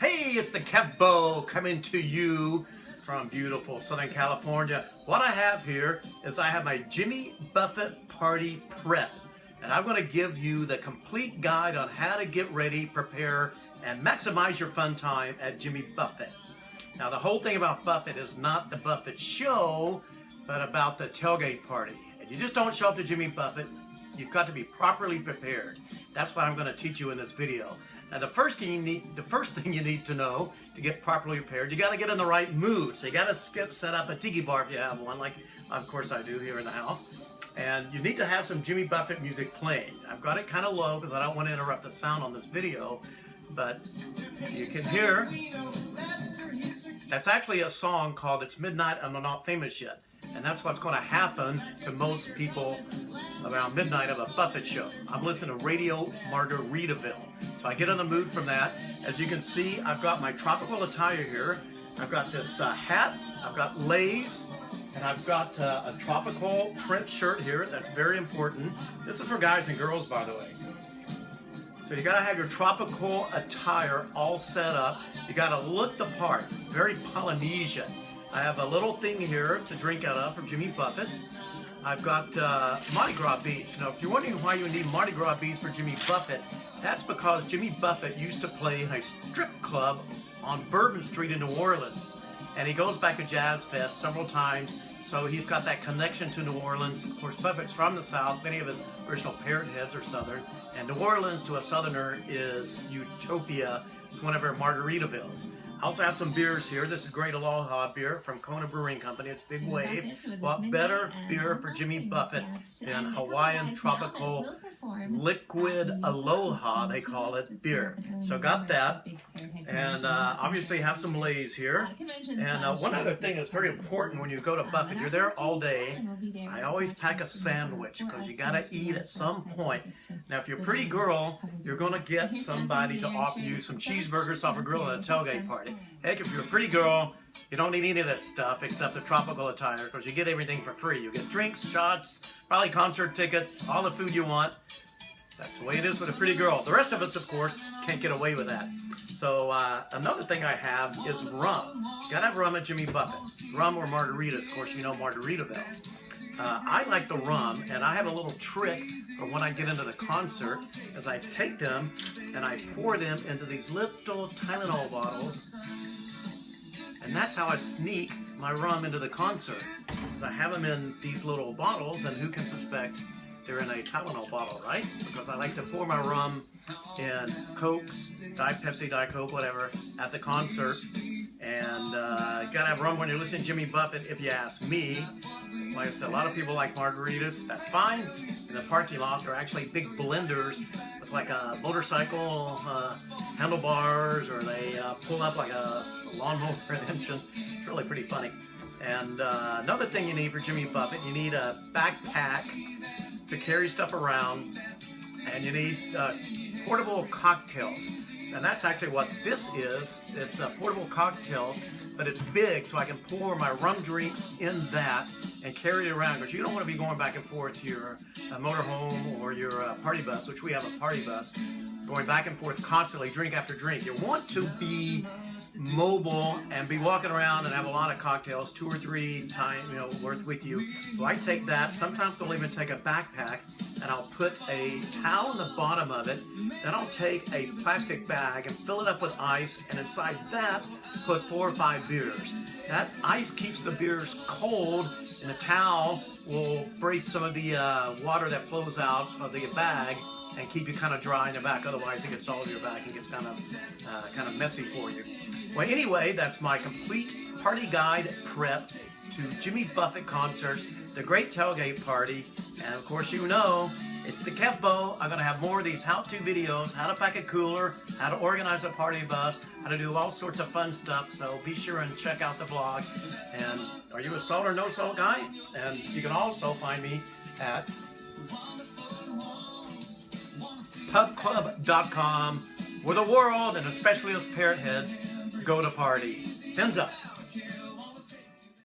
Hey, it's the Kevbo coming to you from beautiful Southern California. What I have here is I have my Jimmy Buffett party prep. And I'm going to give you the complete guide on how to get ready, prepare, and maximize your fun time at Jimmy Buffett. Now, the whole thing about Buffett is not the Buffett show, but about the tailgate party. And you just don't show up to Jimmy Buffett. You've got to be properly prepared. That's what I'm going to teach you in this video. Now, the first thing you need to know to get properly prepared, you got to get in the right mood. So you got to set up a tiki bar if you have one, like of course I do here in the house. And you need to have some Jimmy Buffett music playing. I've got it kind of low because I don't want to interrupt the sound on this video, but you can hear. That's actually a song called "It's Midnight and I'm Not Famous Yet." And that's what's going to happen to most people around midnight of a Buffett show. I'm listening to Radio Margaritaville. So I get in the mood from that. As you can see, I've got my tropical attire here. I've got this hat, I've got lays, and I've got a tropical print shirt here. That's very important. This is for guys and girls, by the way. So you gotta have your tropical attire all set up. You gotta look the part, very Polynesian. I have a little thing here to drink out of from Jimmy Buffett. I've got Mardi Gras beads. Now, if you're wondering why you need Mardi Gras beads for Jimmy Buffett, that's because Jimmy Buffett used to play in a strip club on Bourbon Street in New Orleans. And he goes back to Jazz Fest several times, so he's got that connection to New Orleans. Of course, Buffett's from the South. Many of his original Parrotheads are Southern. And New Orleans to a Southerner is utopia. It's one of our Margaritavilles. I also have some beers here. This is Great Aloha beer from Kona Brewing Company. It's Big Wave. What better beer for Jimmy Buffett than Hawaiian Tropical Liquid Aloha, they call it, beer. So got that. And obviously have some lays here. And one other thing that's very important when you go to Buffett, you're there all day. I always pack a sandwich because you got to eat at some point. Now, if you're a pretty girl, you're going to get somebody to offer you some cheeseburgers off a grill at a tailgate party. Heck, if you're a pretty girl, you don't need any of this stuff except the tropical attire because you get everything for free. You get drinks, shots, probably concert tickets, all the food you want. That's the way it is with a pretty girl. The rest of us, of course, can't get away with that. So another thing I have is rum. You gotta have rum at Jimmy Buffett. Rum or margaritas, of course, you know Margaritaville. I like the rum, and I have a little trick for when I get into the concert, is I take them and I pour them into these little Tylenol bottles, and that's how I sneak my rum into the concert. Because I have them in these little bottles, and who can suspect they're in a Tylenol bottle, right? Because I like to pour my rum in Cokes, Diet Pepsi, Diet Coke, whatever, at the concert. And you gotta have rum when you're listening to Jimmy Buffett, if you ask me. Like I said, a lot of people like margaritas. That's fine. In the parking lot, there are actually big blenders with like a motorcycle handlebars, or they pull up like a lawnmower engine. It's really pretty funny. And another thing you need for Jimmy Buffett, you need a backpack to carry stuff around, and you need portable cocktails. And that's actually what this is. It's portable cocktails, but it's big, so I can pour my rum drinks in that and carry it around, because you don't want to be going back and forth to your motorhome or your party bus, which we have a party bus, going back and forth constantly, drink after drink. You want to be mobile and be walking around and have a lot of cocktails, 2 or 3 times, worth with you. So I take that. Sometimes I'll even take a backpack and I'll put a towel in the bottom of it. Then I'll take a plastic bag and fill it up with ice, and inside that put 4 or 5 beers. That ice keeps the beers cold, and the towel will brace some of the water that flows out of the bag and keep you kind of dry in the back. Otherwise, it gets all over your back and gets kind of messy for you. Well, anyway, that's my complete party guide prep to Jimmy Buffett concerts, the Great Tailgate Party, and of course, you know, it's the Kevbo. I'm going to have more of these how-to videos, how to pack a cooler, how to organize a party bus, how to do all sorts of fun stuff, so be sure and check out the vlog. And are you a salt or no salt guy? And you can also find me at PubClub.com, where the world, and especially us Parrotheads, go to party. Fins up.